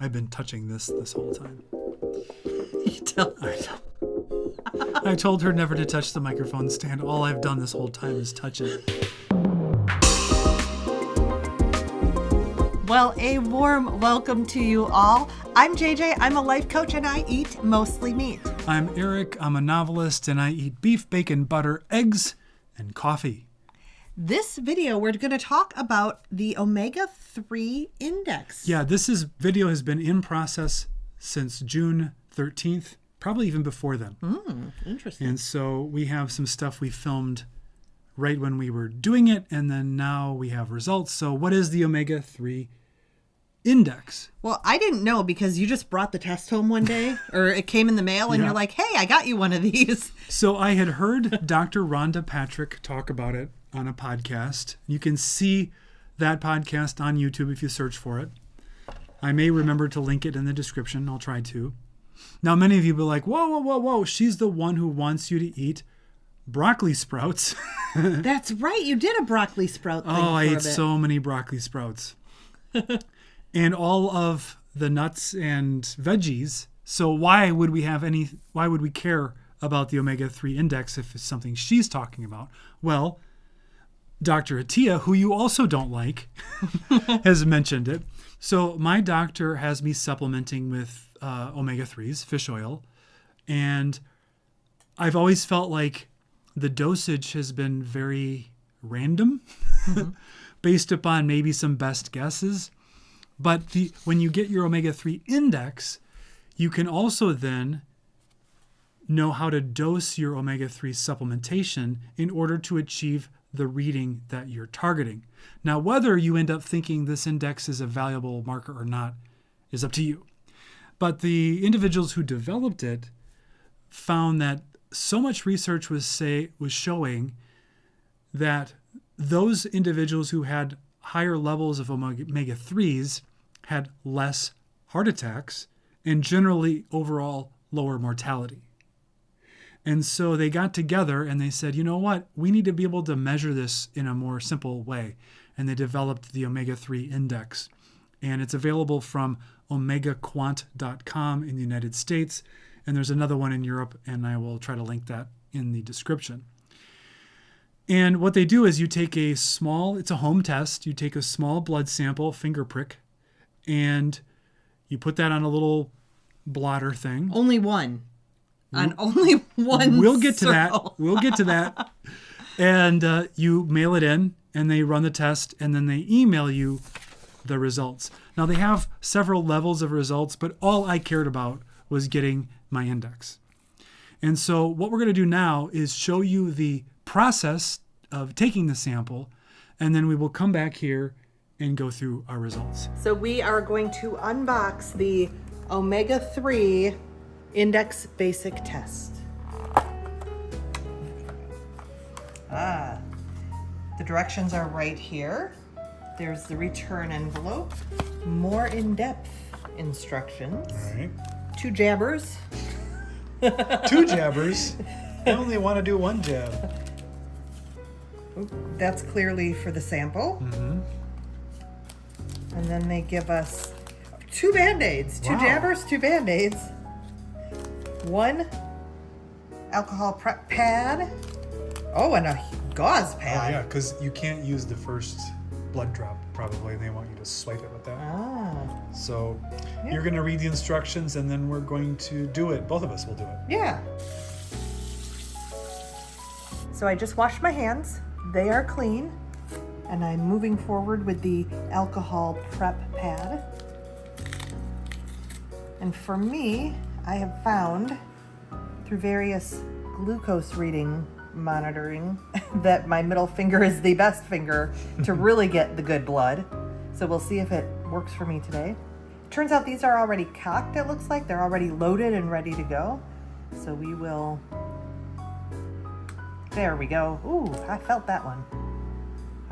I've been touching this whole time. You tell I told her never to touch the microphone stand. All I've done this whole time is touch it. Well, a warm welcome to you all. I'm JJ. I'm a life coach and I eat mostly meat. I'm Eric. I'm a novelist and I eat beef, bacon, butter, eggs, and coffee. This video, we're going to talk about the omega-3 index. Yeah, video has been in process since June 13th, probably even before then. Interesting. And so we have some stuff we filmed right when we were doing it, and then now we have results. So what is the omega-3 index? Well, I didn't know because you just brought the test home one day, or it came in the mail, and Yeah. you're like, hey, I got you one of these. So I had heard Dr. Rhonda Patrick talk about it on a podcast. You can see that podcast on YouTube if you search for it. I may remember to link it in the description. I'll try to. Now, many of you will be like, whoa. She's the one who wants you to eat broccoli sprouts. That's right. You did a broccoli sprout thing I for a ate bit. so many broccoli sprouts. And all of the nuts and veggies. So why would we care about the omega-3 index if it's something she's talking about? Well, Dr. Attia, who you also don't like, has mentioned it. So my doctor has me supplementing with omega-3s, fish oil. And I've always felt like the dosage has been very random based upon maybe some best guesses. But when you get your omega-3 index, you can also then know how to dose your omega-3 supplementation in order to achieve the reading that you're targeting. Now, whether you end up thinking this index is a valuable marker or not is up to you. But the individuals who developed it found that so much research was showing that those individuals who had higher levels of omega-3s had less heart attacks and generally overall lower mortality. And so they got together and they said, you know what? We need to be able to measure this in a more simple way. And they developed the omega-3 index. And it's available from omegaquant.com in the United States. And there's another one in Europe, and I will try to link that in the description. And what they do is it's a home test. You take a small blood sample, finger prick, and you put that on a little blotter thing. Only one. On only one We'll get to circle. that. We'll get to that. And you mail it in, and they run the test, and then they email you the results. Now, they have several levels of results, but all I cared about was getting my index. And so what we're going to do now is show you the process of taking the sample, and then we will come back here and go through our results. So we are going to unbox the omega-3 index basic test. The directions are right here. There's the return envelope, more in-depth instructions, All right. 2 jabbers. 2 jabbers. I only want to do 1 jab. That's clearly for the sample. Mm-hmm. And then they give us 2 Band-Aids. 2 Wow. jabbers, 2 Band-Aids. 1 alcohol prep pad. Oh, and a gauze pad. Oh, yeah, because you can't use the first blood drop, probably. They want you to swipe it with that. Ah, So Yeah. you're going to read the instructions, and then we're going to do it. Both of us will do it. yeah. So I just washed my hands. They are clean. And I'm moving forward with the alcohol prep pad. And for me, I have found through various glucose reading monitoring that my middle finger is the best finger to really get the good blood. So we'll see if it works for me today. Turns out these are already cocked, it looks like. They're already loaded and ready to go. So we will... There we go. Ooh, I felt that one.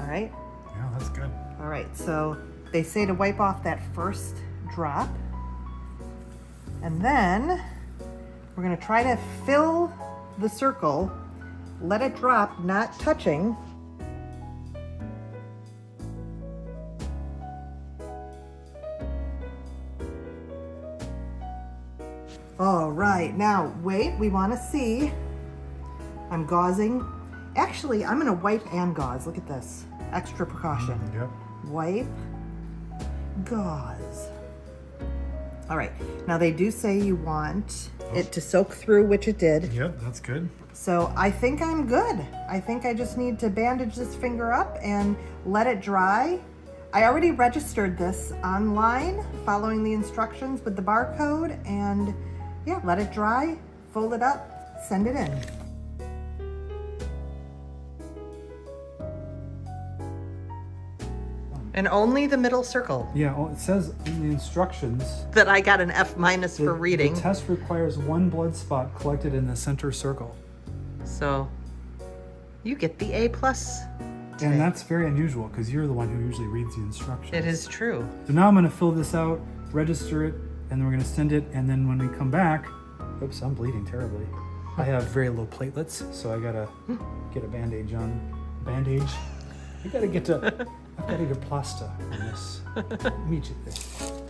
All right. Yeah, that's good. All right, so they say to wipe off that first drop. And then we're gonna try to fill the circle, let it drop, not touching. All right, now wait, we want to see. I'm gauzing. Actually, I'm going to wipe and gauze. Look at this. Extra precaution. Yep. Wipe, gauze. All right, now they do say you want it to soak through, which it did. Yep, that's good. So I think I'm good. I think I just need to bandage this finger up and let it dry. I already registered this online, following the instructions with the barcode, and yeah, let it dry, fold it up, send it in. And only the middle circle. Yeah, well, it says in the instructions That I got an F- for reading. The test requires one blood spot collected in the center circle. So you get the A+. And that's very unusual because you're the one who usually reads the instructions. It is true. So now I'm going to fill this out, register it, and then we're going to send it. And then when we come back, oops, I'm bleeding terribly. I have very low platelets, so I got to get a bandage on. Bandage? I got to get to... I've got to get plaster on this. Immediately.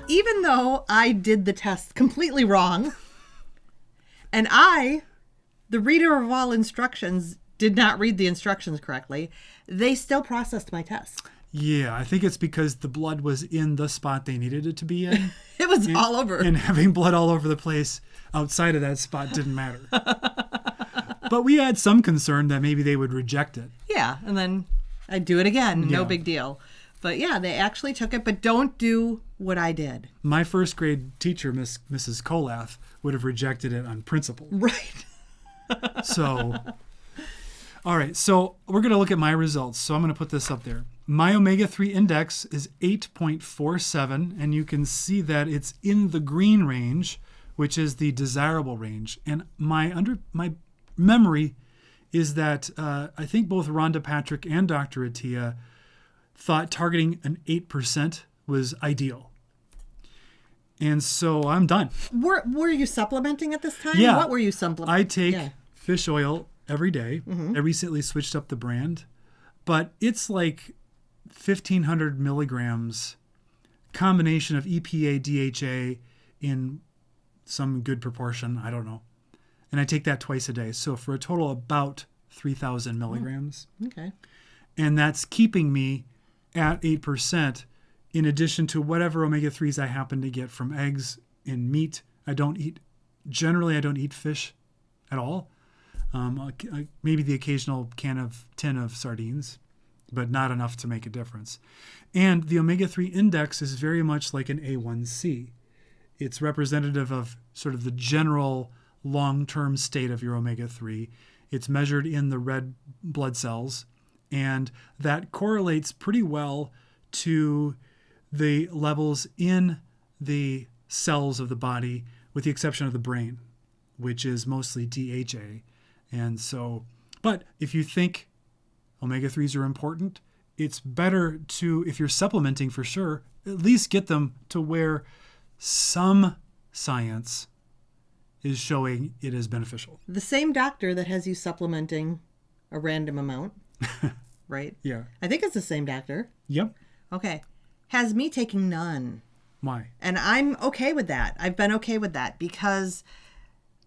Even though I did the test completely wrong, and I, the reader of all instructions, did not read the instructions correctly, they still processed my test. Yeah, I think it's because the blood was in the spot they needed it to be in. It was all over. And having blood all over the place outside of that spot didn't matter. But we had some concern that maybe they would reject it. Yeah, and then I'd do it again. No Yeah. big deal. But yeah, they actually took it, but don't do what I did. My first grade teacher, Mrs. Kolath, would have rejected it on principle. Right. So, all right. So we're going to look at my results. So I'm going to put this up there. My omega-3 index is 8.47, and you can see that it's in the green range, which is the desirable range. And my memory is that I think both Rhonda Patrick and Dr. Attia thought targeting an 8% was ideal. And so I'm done. Were you supplementing at this time? Yeah. What were you supplementing? I take fish oil every day. I recently switched up the brand, but it's like 1,500 milligrams, combination of EPA, DHA in some good proportion. I don't know. And I take that twice a day. So for a total about 3,000 milligrams. Okay. And that's keeping me at 8% in addition to whatever omega-3s I happen to get from eggs and meat. Generally I don't eat fish at all. Maybe the occasional tin of sardines, but not enough to make a difference. And the omega-3 index is very much like an A1C. It's representative of sort of the general long-term state of your omega-3. It's measured in the red blood cells, and that correlates pretty well to the levels in the cells of the body, with the exception of the brain, which is mostly DHA. And so, but if you think omega-3s are important, it's better to, if you're supplementing for sure, at least get them to where some science is showing it is beneficial. The same doctor that has you supplementing a random amount, right? Yeah. I think it's the same doctor. Yep. Okay. Has me taking none. Why? And I'm okay with that. I've been okay with that because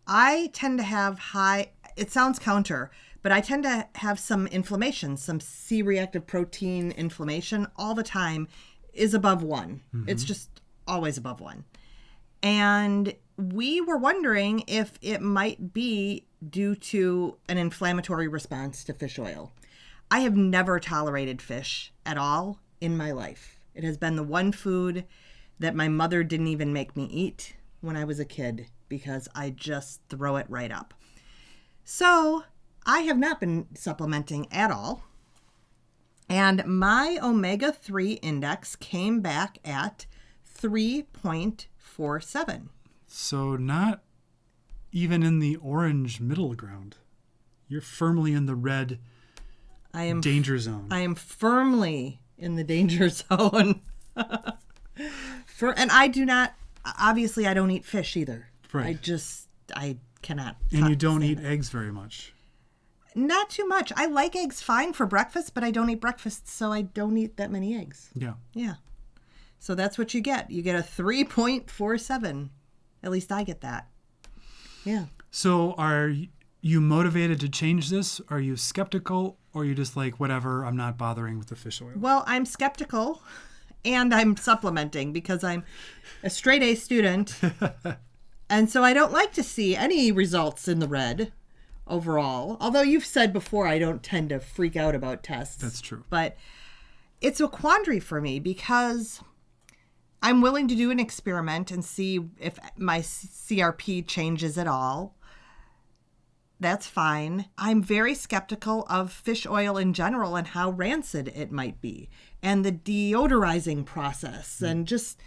I tend to have it sounds counter, but I tend to have some inflammation, some C-reactive protein inflammation all the time is above 1. Mm-hmm. It's just always above 1. And we were wondering if it might be due to an inflammatory response to fish oil. I have never tolerated fish at all in my life. It has been the one food that my mother didn't even make me eat when I was a kid because I just throw it right up. So I have not been supplementing at all. And my omega-3 index came back at 3.47. So not even in the orange middle ground. You're firmly in the red danger zone. I am firmly in the danger zone. And I do not, obviously I don't eat fish either. Right. I cannot. And you don't eat eggs very much. Not too much. I like eggs fine for breakfast, but I don't eat breakfast, so I don't eat that many eggs. Yeah. Yeah. So that's what you get. You get a 3.47. At least I get that. Yeah. So are you motivated to change this? Are you skeptical, or are you just like, whatever, I'm not bothering with the fish oil? Well, I'm skeptical, and I'm supplementing because I'm a straight A student. And so I don't like to see any results in the red overall. Although you've said before I don't tend to freak out about tests. That's true. But it's a quandary for me because I'm willing to do an experiment and see if my CRP changes at all. That's fine. I'm very skeptical of fish oil in general and how rancid it might be, and the deodorizing process and just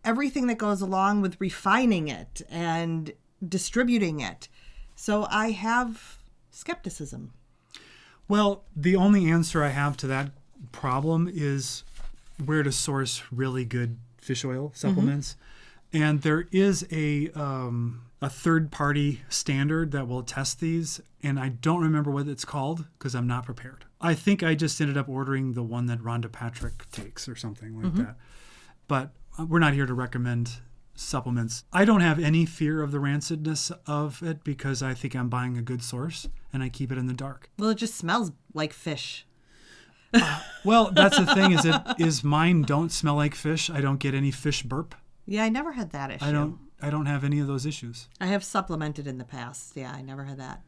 everything that goes along with refining it and distributing it. So I have skepticism. Well, the only answer I have to that problem is where to source really good fish oil supplements. And there is a third-party standard that will test these, and I don't remember what it's called because I'm not prepared. I think I just ended up ordering the one that Rhonda Patrick takes or something like that. But we're not here to recommend supplements. I don't have any fear of the rancidness of it because I think I'm buying a good source, and I keep it in the dark. Well, it just smells like fish. Well, that's the thing is mine don't smell like fish. I don't get any fish burp. Yeah, I never had that issue. I don't have any of those issues. I have supplemented in the past. Yeah, I never had that.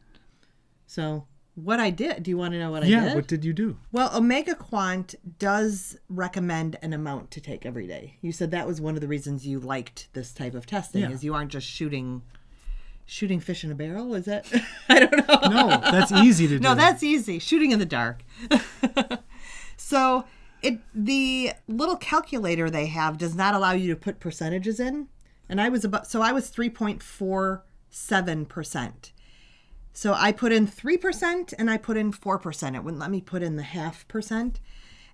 So what I did, do you want to know what I did? Yeah, what did you do? Well, Omega Quant does recommend an amount to take every day. You said that was one of the reasons you liked this type of testing, is you aren't just shooting fish in a barrel, is that? I don't know. No, that's easy to do. No, that's easy. Shooting in the dark. So the little calculator they have does not allow you to put percentages in. And I was 3.47%. So I put in 3% and I put in 4%. It wouldn't let me put in the 0.5%.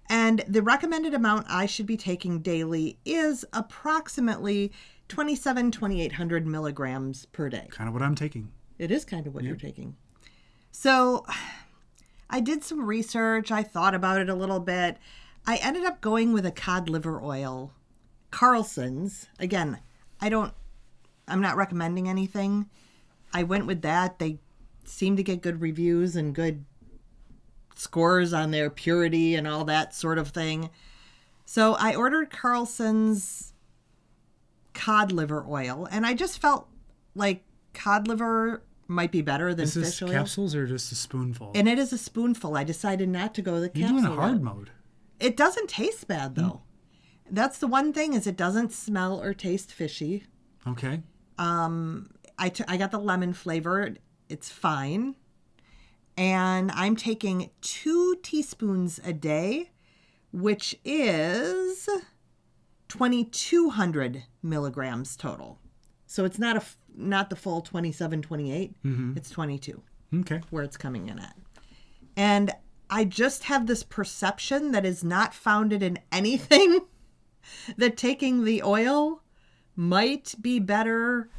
And the recommended amount I should be taking daily is approximately 2,800 milligrams per day. Kind of what I'm taking. It is kind of what you're taking. So I did some research. I thought about it a little bit. I ended up going with a cod liver oil, Carlson's. Again, I'm not recommending anything. I went with that. They seem to get good reviews and good scores on their purity and all that sort of thing. So I ordered Carlson's cod liver oil, and I just felt like cod liver might be better than fish oil. Is this capsules or just a spoonful? And it is a spoonful. I decided not to go with the capsule. You're doing a hard mode. It doesn't taste bad, though. That's the one thing, is it doesn't smell or taste fishy. Okay. I got the lemon flavor. It's fine. And I'm taking 2 teaspoons a day, which is 2,200 milligrams total. So it's not the full 27, 28. It's 22. Okay. Where it's coming in at. And I just have this perception that is not founded in anything that taking the oil might be better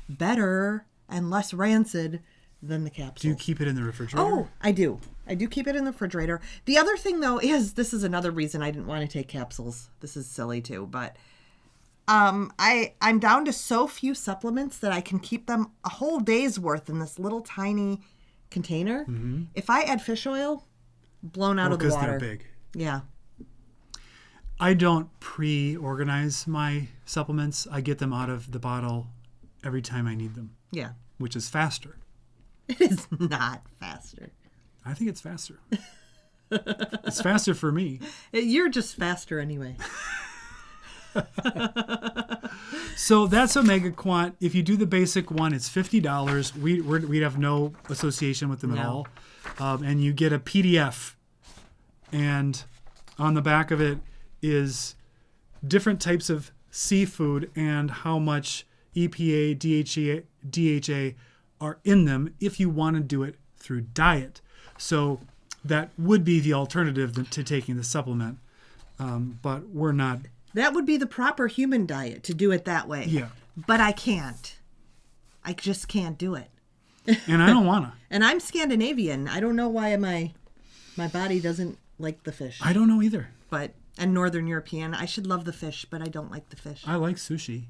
and less rancid than the capsule. Do you keep it in the refrigerator? Oh, I do. I do keep it in the refrigerator. The other thing, though, is this is another reason I didn't want to take capsules. This is silly, too, but I'm down to so few supplements that I can keep them a whole day's worth in this little tiny container. If I add fish oil, blown out of the water. Because they're big. Yeah. I don't pre-organize my supplements. I get them out of the bottle every time I need them. Yeah. Which is faster. It is not faster. I think it's faster. It's faster for me. You're just faster anyway. So that's Omega Quant. If you do the basic one, it's $50. We have no association with them at all. And you get a PDF. And on the back of it is different types of seafood and how much EPA, DHA are in them if you want to do it through diet. So that would be the alternative to taking the supplement. But we're not. That would be the proper human diet, to do it that way. Yeah. But I can't. I just can't do it. And I don't want to. And I'm Scandinavian. I don't know why my body doesn't like the fish. I don't know either. And Northern European. I should love the fish, but I don't like the fish. I like sushi.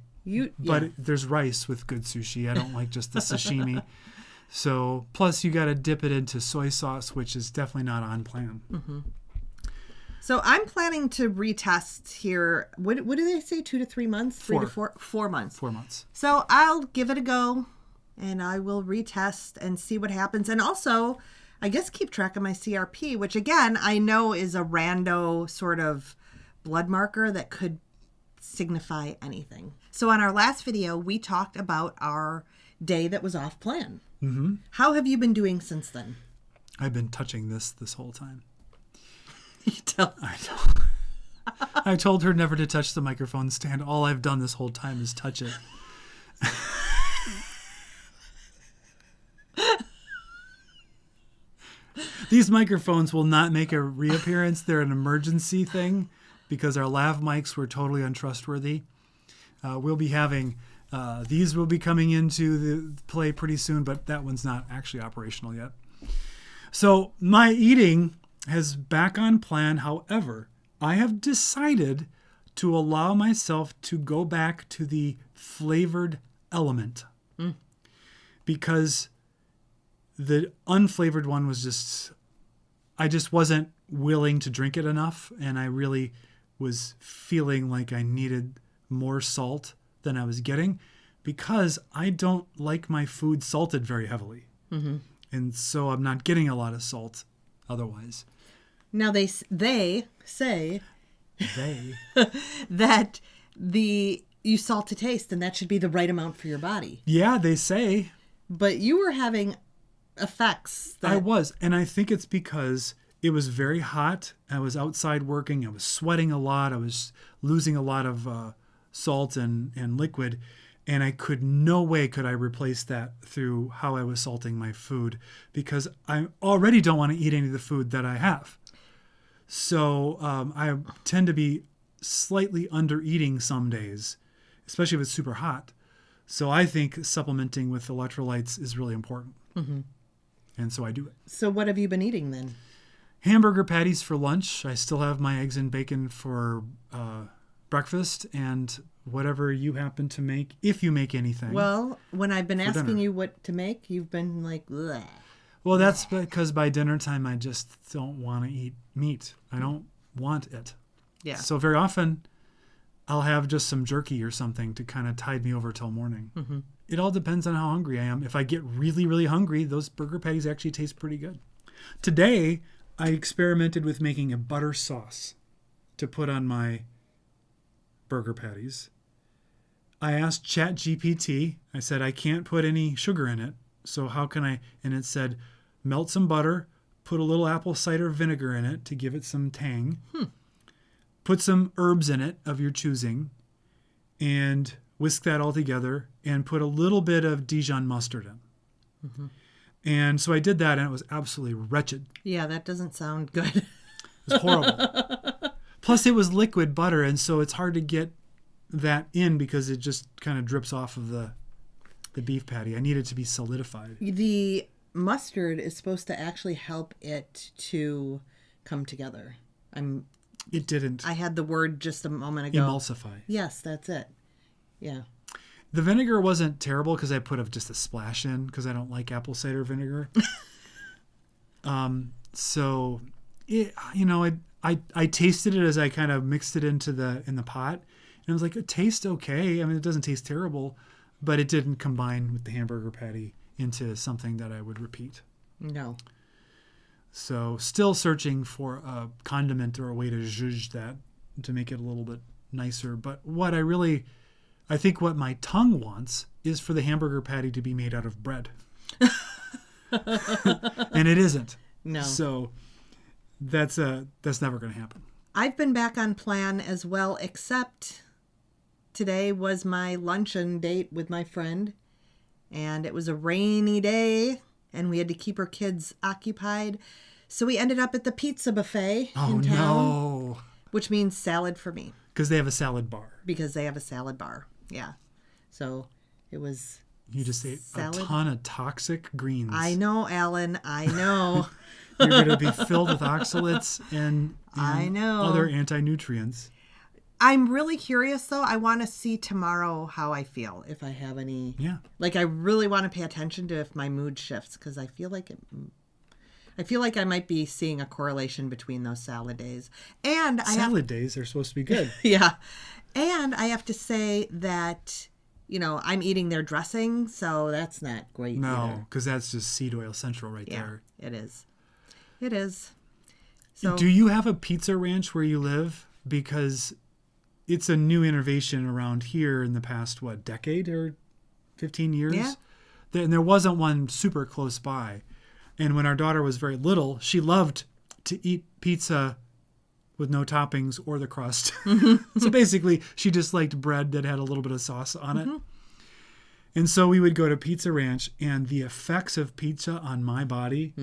But there's rice with good sushi. I don't like just the sashimi. So, plus you got to dip it into soy sauce, which is definitely not on plan. Mm-hmm. So I'm planning to retest here. What do they say? 2 to 3 months? 3 to 4 months. 4 months. So I'll give it a go, and I will retest and see what happens. And also, I guess keep track of my CRP, which again, I know is a rando sort of blood marker that could signify anything. So on our last video, we talked about our day that was off plan. Mm-hmm. How have you been doing since then? I've been touching this whole time. I I told her never to touch the microphone stand. All I've done this whole time is touch it. These microphones will not make a reappearance. They're an emergency thing because our lav mics were totally untrustworthy. We'll be having, these will be coming into the play pretty soon, but that one's not actually operational yet. So my eating has back on plan. However, I have decided to allow myself to go back to the flavored element because the unflavored one was I just wasn't willing to drink it enough. And I really was feeling like I needed more salt than I was getting because I don't like my food salted very heavily. Mm-hmm. And so I'm not getting a lot of salt otherwise. Now they say that you salt to taste and that should be the right amount for your body. Yeah, they say. But you were having effects. I was. And I think it's because it was very hot. I was outside working. I was sweating a lot. I was losing a lot of salt and liquid. And no way could I replace that through how I was salting my food because I already don't want to eat any of the food that I have. So I tend to be slightly under eating some days, especially if it's super hot. So I think supplementing with electrolytes is really important. Mm-hmm. And so I do it. So what have you been eating then? Hamburger patties for lunch. I still have my eggs and bacon for breakfast and whatever you happen to make, if you make anything. Well, when I've been asking you what to make, you've been like, bleh. Well, that's because by dinner time, I just don't want to eat meat. I don't want it. Yeah. So very often, I'll have just some jerky or something to kind of tide me over till morning. Mm-hmm. It all depends on how hungry I am. If I get really, really hungry, those burger patties actually taste pretty good. Today, I experimented with making a butter sauce to put on my burger patties. I asked ChatGPT, I said, I can't put any sugar in it. So how can I, and it said, melt some butter, put a little apple cider vinegar in it to give it some tang, put some herbs in it of your choosing, and whisk that all together, and put a little bit of Dijon mustard in. Mm-hmm. And so I did that, and it was absolutely wretched. Yeah, that doesn't sound good. It was horrible. Plus, it was liquid butter, and so it's hard to get that in because it just kind of drips off of the beef patty. I need it to be solidified. The mustard is supposed to actually help it to come together. It didn't. I had the word just a moment ago. Emulsify. Yes, that's it. Yeah. The vinegar wasn't terrible because I put just a splash in because I don't like apple cider vinegar. So, I tasted it as I kind of mixed it in the pot, and I was like, it tastes okay. I mean, it doesn't taste terrible, but it didn't combine with the hamburger patty into something that I would repeat. No. So, still searching for a condiment or a way to zhuzh that to make it a little bit nicer. But I think what my tongue wants is for the hamburger patty to be made out of bread. And it isn't. No. So that's never going to happen. I've been back on plan as well, except today was my luncheon date with my friend, and it was a rainy day, and we had to keep our kids occupied. So we ended up at the pizza buffet in town. No. Which means salad for me. Because they have a salad bar. Yeah. So it was You just ate salad. A ton of toxic greens. I know, Alan. I know. You're going to be filled with oxalates and I know. Other anti-nutrients. I'm really curious, though. I want to see tomorrow how I feel, if I have any. Yeah. Like, I really want to pay attention to if my mood shifts, because I feel like I might be seeing a correlation between those salad days. And salad days are supposed to be good. Yeah. And I have to say that, I'm eating their dressing, so that's not great No, because that's just seed oil central right there. It is. It is. So, do you have a pizza ranch where you live? Because it's a new innovation around here in the past, decade or 15 years? Yeah. And there wasn't one super close by. And when our daughter was very little, she loved to eat pizza with no toppings or the crust. So basically, she just liked bread that had a little bit of sauce on it. And so we would go to Pizza Ranch, and the effects of pizza on my body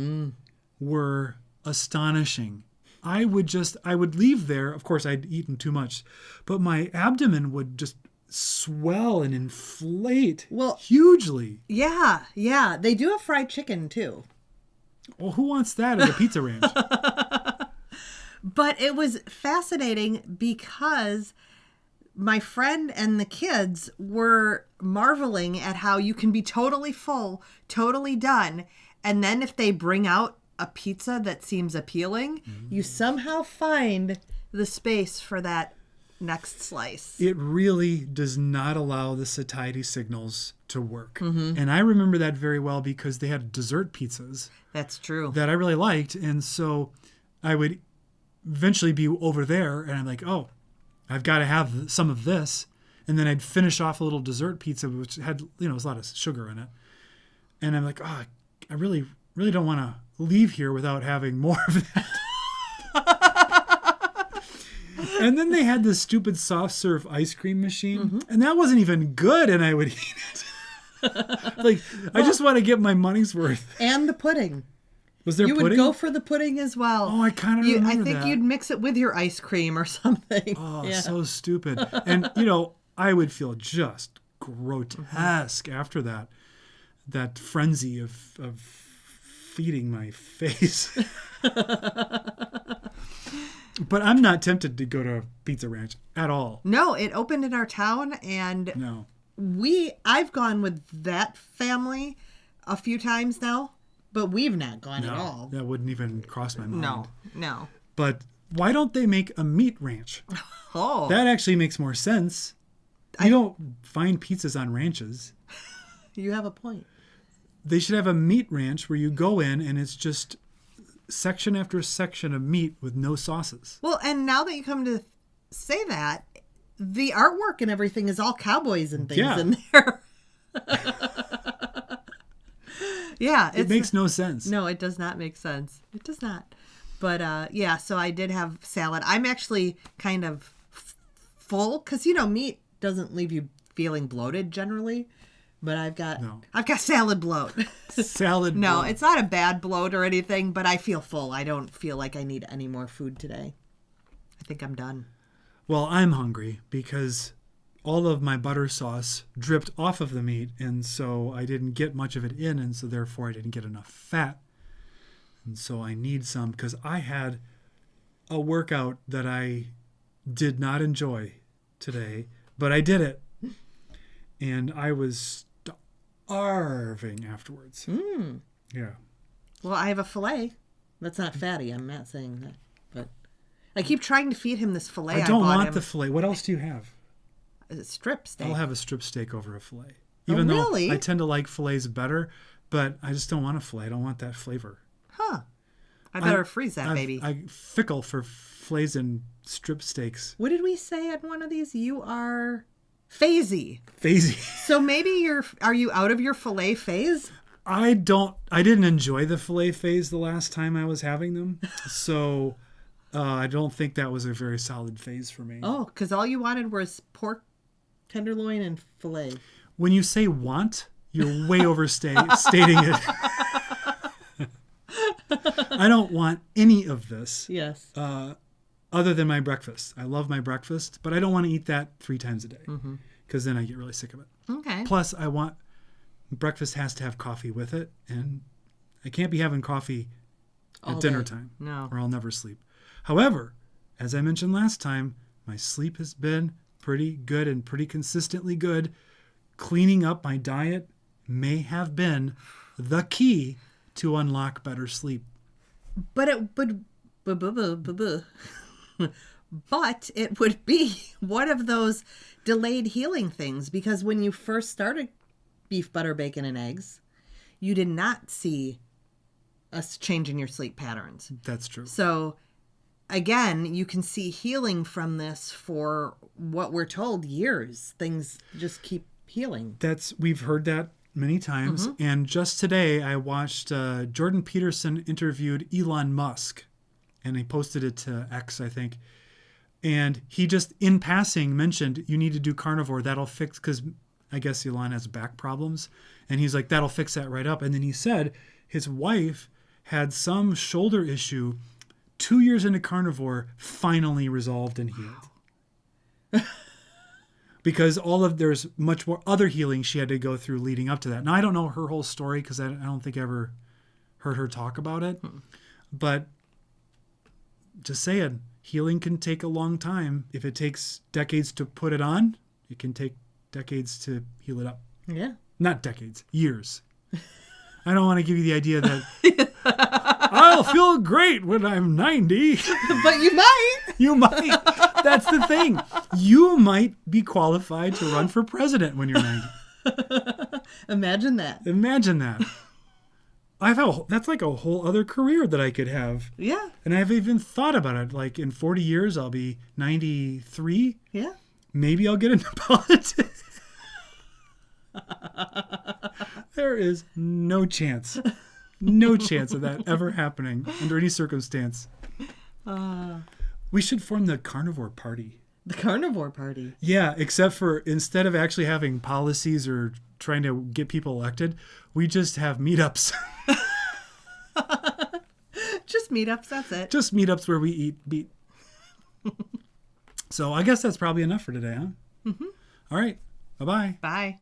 were astonishing. I would leave there. Of course, I'd eaten too much, but my abdomen would just swell and inflate hugely. Yeah. They do have fried chicken, too. Well, who wants that at a pizza ranch? But it was fascinating because my friend and the kids were marveling at how you can be totally full, totally done, and then if they bring out a pizza that seems appealing, you somehow find the space for that next slice. It really does not allow the satiety signals to work. And I remember that very well because they had dessert pizzas. That's true. That I really liked. And so I would eventually be over there and I'm like, oh, I've got to have some of this. And then I'd finish off a little dessert pizza, which had, it was a lot of sugar in it. And I'm like, oh, I really, really don't want to leave here without having more of that. And then they had this stupid soft serve ice cream machine, and that wasn't even good, and I would eat it. I just want to get my money's worth. And the pudding. Was there pudding? You would go for the pudding as well. Oh, I kind of remember I think that. You'd mix it with your ice cream or something. Oh, so stupid. And, I would feel just grotesque after that frenzy of feeding my face. But I'm not tempted to go to Pizza Ranch at all. No, it opened in our town, and I've gone with that family a few times now, but we've not gone at all. That wouldn't even cross my mind. No. But why don't they make a meat ranch? Oh. That actually makes more sense. You don't find pizzas on ranches. You have a point. They should have a meat ranch where you go in and it's just section after section of meat with no sauces. Well, and now that you come to say that, the artwork and everything is all cowboys and things in there. It makes no sense. No, it does not make sense. It does not. But so I did have salad. I'm actually kind of full because meat doesn't leave you feeling bloated generally. But I've got salad bloat. Salad No, bloat. It's not a bad bloat or anything, but I feel full. I don't feel like I need any more food today. I think I'm done. Well, I'm hungry because all of my butter sauce dripped off of the meat, and so I didn't get much of it in, and so therefore I didn't get enough fat. And so I need some because I had a workout that I did not enjoy today, but I did it. And I was starving afterwards. Yeah. Well, I have a filet. That's not fatty. I'm not saying that. But I keep trying to feed him this filet. I don't want the filet. What else do you have? A strip steak. I'll have a strip steak over a filet. Even though I tend to like fillets better, but I just don't want a filet. I don't want that flavor. Huh. I better freeze that, baby. I'm fickle for fillets and strip steaks. What did we say at one of these? You are... phasey. So maybe are you out of your filet phase? I didn't enjoy the filet phase the last time I was having them. So I don't think that was a very solid phase for me. Oh, because all you wanted was pork tenderloin and filet. When you say want, you're way overstating it. I don't want any of this. Yes. Other than my breakfast. I love my breakfast, but I don't want to eat that 3 times a day because then I get really sick of it. Okay. Plus, breakfast has to have coffee with it, and I can't be having coffee at dinner time. No. Or I'll never sleep. However, as I mentioned last time, My sleep has been pretty good and pretty consistently good. Cleaning up my diet may have been the key to unlock better sleep. But it would be one of those delayed healing things, because when you first started beef, butter, bacon, and eggs, you did not see a change in your sleep patterns. That's true. So again, you can see healing from this for what we're told years. Things just keep healing. We've heard that many times. Mm-hmm. And just today I watched Jordan Peterson interviewed Elon Musk, and he posted it to X, I think. And he just in passing mentioned, you need to do carnivore. That'll fix, because I guess Elon has back problems. And he's like, that'll fix that right up. And then he said his wife had some shoulder issue 2 years into carnivore, finally resolved and healed. Because there's much more other healing she had to go through leading up to that. Now, I don't know her whole story because I don't think I ever heard her talk about it. But just saying, healing can take a long time. If it takes decades to put it on, it can take decades to heal it up. Yeah. Not decades, years. I don't want to give you the idea that I'll feel great when I'm 90. But you might. You might. That's the thing. You might be qualified to run for president when you're 90. Imagine that. Imagine that. That's like a whole other career that I could have. Yeah. And I've even thought about it. Like in 40 years, I'll be 93. Yeah. Maybe I'll get into politics. There is no chance. No chance of that ever happening under any circumstance. We should form the Carnivore Party. The Carnivore Party. Yeah, except for instead of actually having policies or trying to get people elected, we just have meetups. Just meetups, that's it. Just meetups where we eat meat. So I guess that's probably enough for today, huh? Mm-hmm. All right. Bye-bye. Bye.